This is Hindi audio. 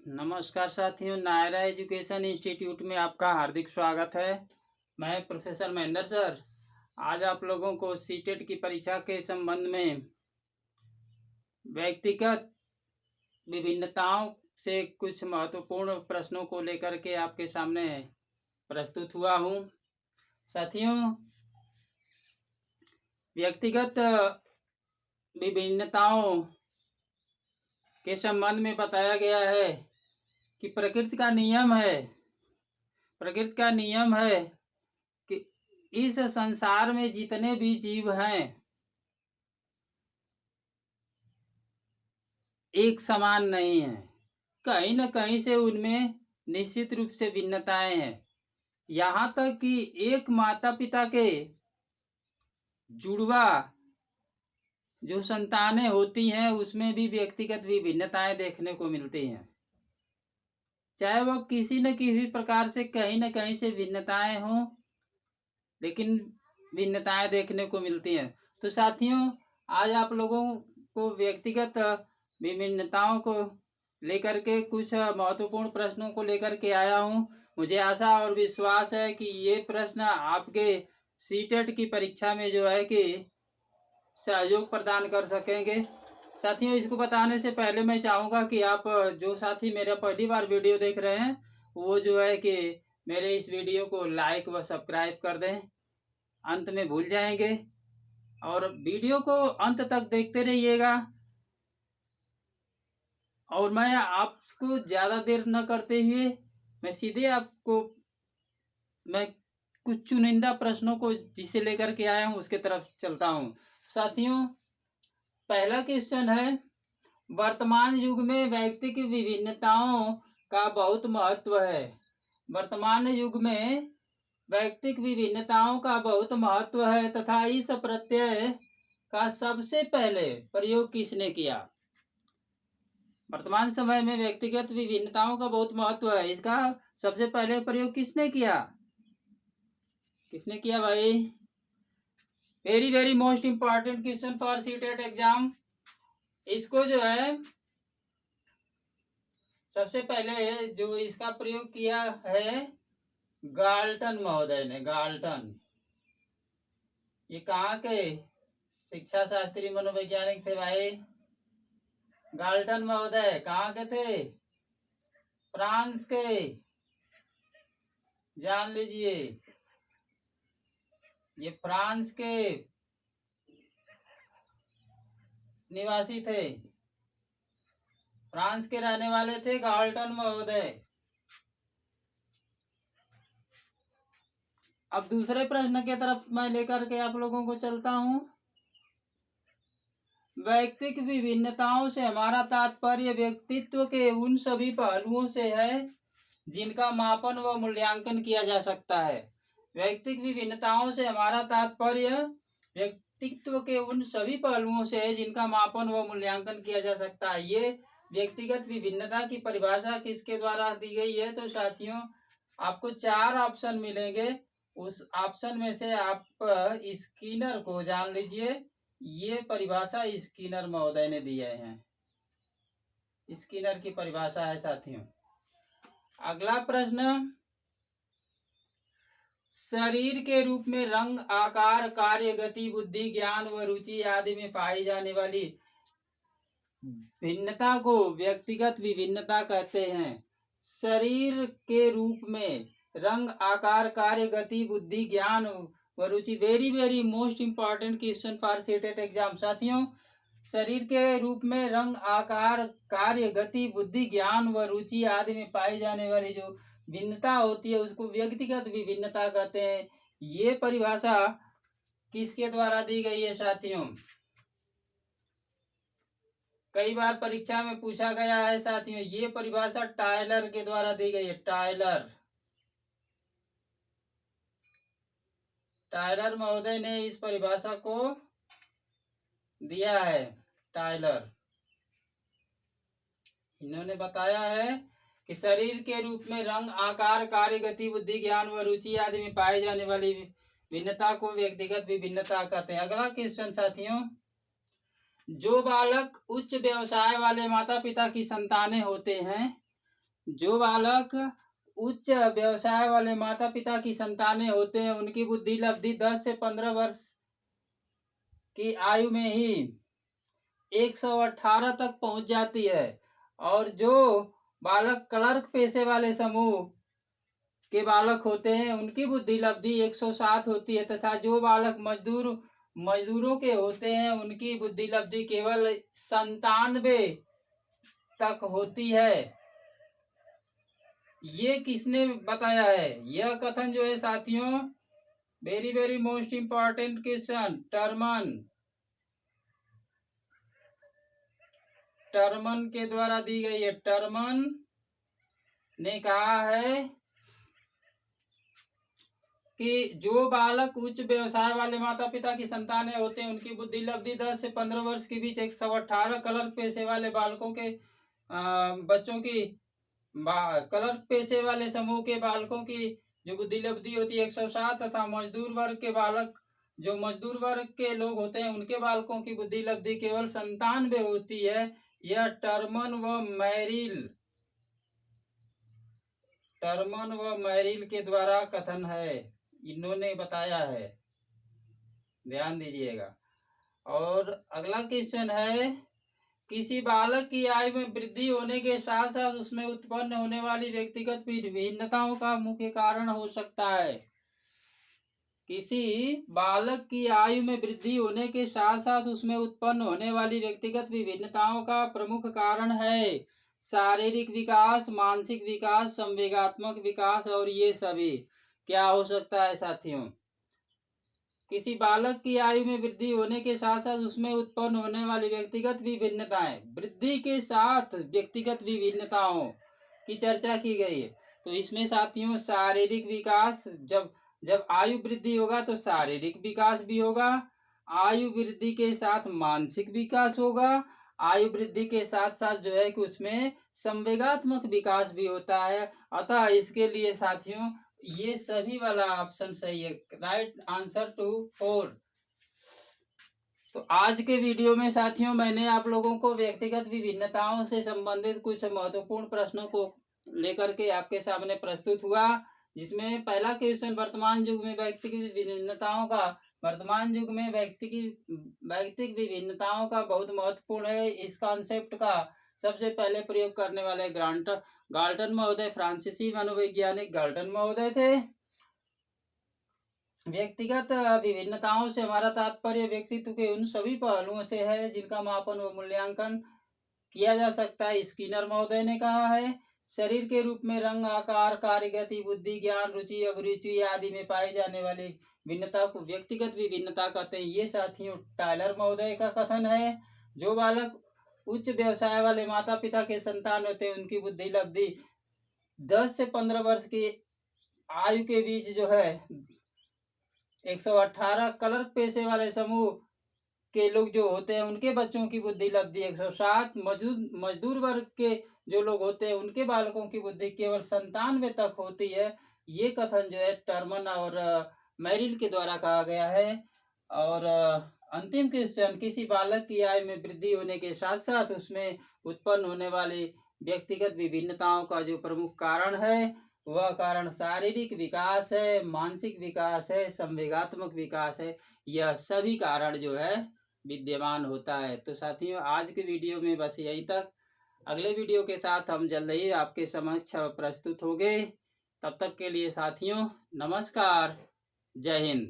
नमस्कार साथियों, नायरा एजुकेशन इंस्टीट्यूट में आपका हार्दिक स्वागत है। मैं प्रोफेसर महेंद्र सर आज आप लोगों को सीटेट की परीक्षा के संबंध में व्यक्तिगत विभिन्नताओं से कुछ महत्वपूर्ण प्रश्नों को लेकर के आपके सामने प्रस्तुत हुआ हूँ। साथियों, व्यक्तिगत विभिन्नताओं के संबंध में बताया गया है कि प्रकृति का नियम है कि इस संसार में जितने भी जीव हैं एक समान नहीं है। कहीं न कहीं से उनमें निश्चित रूप से भिन्नताएं हैं। यहाँ तक कि एक माता पिता के जुड़वा जो संतानें होती हैं उसमें भी व्यक्तिगत विभिन्नताएं देखने को मिलती हैं। चाहे वो किसी न किसी प्रकार से कहीं न कहीं से भिन्नताएं हों, लेकिन भिन्नताएं देखने को मिलती हैं। तो साथियों, आज आप लोगों को व्यक्तिगत विभिन्नताओं को लेकर के कुछ महत्वपूर्ण प्रश्नों को लेकर के आया हूं। मुझे आशा और विश्वास है कि ये प्रश्न आपके सीटेट की परीक्षा में जो है कि सहयोग प्रदान कर सकेंगे। साथियों, इसको बताने से पहले मैं चाहूँगा कि आप जो साथी मेरा पहली बार वीडियो देख रहे हैं वो जो है कि मेरे इस वीडियो को लाइक व सब्सक्राइब कर दें। अंत में भूल जाएंगे और वीडियो को अंत तक देखते रहिएगा। और मैं आपको ज़्यादा देर न करते हुए मैं सीधे मैं कुछ चुनिंदा प्रश्नों को जिसे लेकर के आया हूँ उसके तरफ चलता हूँ। साथियों, पहला क्वेश्चन है, वर्तमान युग में व्यक्तिगत विभिन्नताओं का बहुत महत्व है। वर्तमान युग में व्यक्तिगत विभिन्नताओं का बहुत महत्व है तथा इस प्रत्यय का सबसे पहले प्रयोग किसने किया? वर्तमान समय में व्यक्तिगत विभिन्नताओं का बहुत महत्व है, इसका सबसे पहले प्रयोग किसने किया? किसने किया भाई? Very very most important question for CTET exam. इसको जो है सबसे पहले जो इसका प्रयोग किया है गाल्टन महोदय ने। गाल्टन ये कहाँ के शिक्षा शास्त्री मनोवैज्ञानिक थे भाई? गाल्टन महोदय कहाँ के थे? फ्रांस के। जान लीजिए, ये फ्रांस के निवासी थे, फ्रांस के रहने वाले थे गाल्टन महोदय। अब दूसरे प्रश्न की तरफ मैं लेकर के आप लोगों को चलता हूं। व्यक्तिगत विभिन्नताओं से हमारा तात्पर्य व्यक्तित्व के उन सभी पहलुओं से है जिनका मापन व मूल्यांकन किया जा सकता है। व्यक्तिगत विभिन्नताओं से हमारा तात्पर्य व्यक्तित्व के उन सभी पहलुओं से है जिनका मापन व मूल्यांकन किया जा सकता है। ये व्यक्तिगत विभिन्नता की परिभाषा किसके द्वारा दी गई है? तो साथियों, आपको 4 ऑप्शन मिलेंगे। उस ऑप्शन में से आप स्किनर को जान लीजिए। ये परिभाषा स्किनर महोदय ने दिए हैं। स्किनर की परिभाषा है साथियों। अगला प्रश्न, शरीर के रूप में रंग, आकार, कार्य, गति, बुद्धि, ज्ञान व रुचि आदि में पाई जाने वाली भिन्नता को व्यक्तिगत विभिन्नता कहते हैं। शरीर के रूप में रंग, आकार, कार्य, गति, बुद्धि, ज्ञान व रुचि। Very very most important question for CTET exam. साथियों, शरीर के रूप में रंग, आकार, कार्य, गति, बुद्धि, ज्ञान व रुचि आदि में पाई जाने वाली जो भिन्नता होती है उसको व्यक्तिगत विभिन्नता कहते हैं। ये परिभाषा किसके द्वारा दी गई है साथियों? कई बार परीक्षा में पूछा गया है साथियों। ये परिभाषा टायलर के द्वारा दी गई है। टायलर महोदय ने इस परिभाषा को दिया है। टायलर, इन्होंने बताया है कि शरीर के रूप में रंग, आकार, कार्य, गति, बुद्धि, ज्ञान व रुचि आदि में पाई जाने वाली भिन्नता को व्यक्तिगत विभिन्नता कहते हैं। अगला क्वेश्चन साथियों, जो बालक उच्च व्यवसाय वाले माता पिता की संतानें होते हैं जो बालक उच्च व्यवसाय वाले माता पिता की संतानें होते हैं उनकी बुद्धि लब्धि 10 से 15 वर्ष की आयु में ही 118 तक पहुंच जाती है। और जो बालक क्लर्क पेशे वाले समूह के बालक होते हैं उनकी बुद्धि लब्धि 107 होती है, तथा जो बालक मजदूरों के होते हैं उनकी बुद्धि लब्धि केवल 97 तक होती है। ये किसने बताया है? यह कथन जो है साथियों, very very most important question, Terman के द्वारा दी गई है। टर्मन ने कहा है कि जो बालक उच्च व्यवसाय वाले माता पिता की संतानें होते हैं उनकी बुद्धि लब्धि 10 से 15 वर्ष के बीच 118, क्लर्क पेशे वाले बालकों के बच्चों की क्लर्क पेशे वाले समूह के बालकों की जो बुद्धि लब्धि होती है 107, तथा मजदूर वर्ग के बालक जो मजदूर वर्ग के लोग होते हैं उनके बालकों की बुद्धि लब्धि केवल 97 होती है। यह टर्मन व मैरिल के द्वारा कथन है, इन्होंने बताया है, ध्यान दीजिएगा। और अगला क्वेश्चन है, किसी बालक की आयु में वृद्धि होने के साथ साथ उसमें उत्पन्न होने वाली व्यक्तिगत भिन्नताओं का मुख्य कारण हो सकता है। किसी बालक की आयु में वृद्धि होने के साथ साथ उसमें उत्पन्न होने वाली व्यक्तिगत विभिन्नताओं का प्रमुख कारण है शारीरिक विकास, मानसिक विकास, संवेगात्मक विकास, और ये सभी क्या हो सकता है साथियों? किसी बालक की आयु में वृद्धि होने के साथ साथ उसमें उत्पन्न होने वाली व्यक्तिगत विभिन्नताएं, वृद्धि के साथ व्यक्तिगत विभिन्नताओं की चर्चा की गई है। तो इसमें साथियों शारीरिक विकास, जब आयु वृद्धि होगा तो शारीरिक विकास भी होगा, आयु वृद्धि के साथ मानसिक विकास होगा, आयु वृद्धि के साथ साथ जो है कि उसमें संवेगात्मक विकास भी होता है। अतः इसके लिए साथियों ये सभी वाला ऑप्शन सही है, राइट आंसर टू 4। तो आज के वीडियो में साथियों मैंने आप लोगों को व्यक्तिगत विभिन्नताओं से संबंधित कुछ महत्वपूर्ण प्रश्नों को लेकर के आपके सामने प्रस्तुत हुआ, जिसमें पहला क्वेश्चन वर्तमान युग में व्यक्तिगत विभिन्नताओं का बहुत महत्वपूर्ण है। इस कॉन्सेप्ट का सबसे पहले प्रयोग करने वाले गाल्टन महोदय, फ्रांसीसी मनोवैज्ञानिक गाल्टन महोदय थे। व्यक्तिगत विभिन्नताओं से हमारा तात्पर्य व्यक्तित्व के उन सभी पहलुओं से है जिनका मापन व मूल्यांकन किया जा सकता है। स्किनर महोदय ने कहा है शरीर के रूप में रंग, आकार, कार्यगति, बुद्धि, ज्ञान, रुचि, अभिरुचि आदि में पाई जाने वाली भिन्नता को व्यक्तिगत विभिन्नता कहते हैं। ये साथियों टायलर महोदय का कथन है। जो बालक उच्च व्यवसाय वाले माता पिता के संतान होते हैं उनकी बुद्धि लब्धि 10 से 15 वर्ष की आयु के बीच जो है 118, क्लर्क पेशे वाले समूह के लोग जो होते हैं उनके बच्चों की बुद्धि लब्धि 107, मजदूर वर्ग के जो लोग होते हैं उनके बालकों की बुद्धि केवल 97 तक होती है। ये कथन जो है टर्मन और मैरिल के द्वारा कहा गया है। और अंतिम क्वेश्चन, किसी बालक की आयु में वृद्धि होने के साथ साथ उसमें उत्पन्न होने वाली व्यक्तिगत विभिन्नताओं का जो प्रमुख कारण है वह कारण शारीरिक विकास है, मानसिक विकास है, संवेगात्मक विकास है। यह सभी कारण जो है विद्यमान होता है। तो साथियों आज के वीडियो में बस यहीं तक। अगले वीडियो के साथ हम जल्द ही आपके समक्ष प्रस्तुत होंगे। तब तक के लिए साथियों नमस्कार, जय हिंद।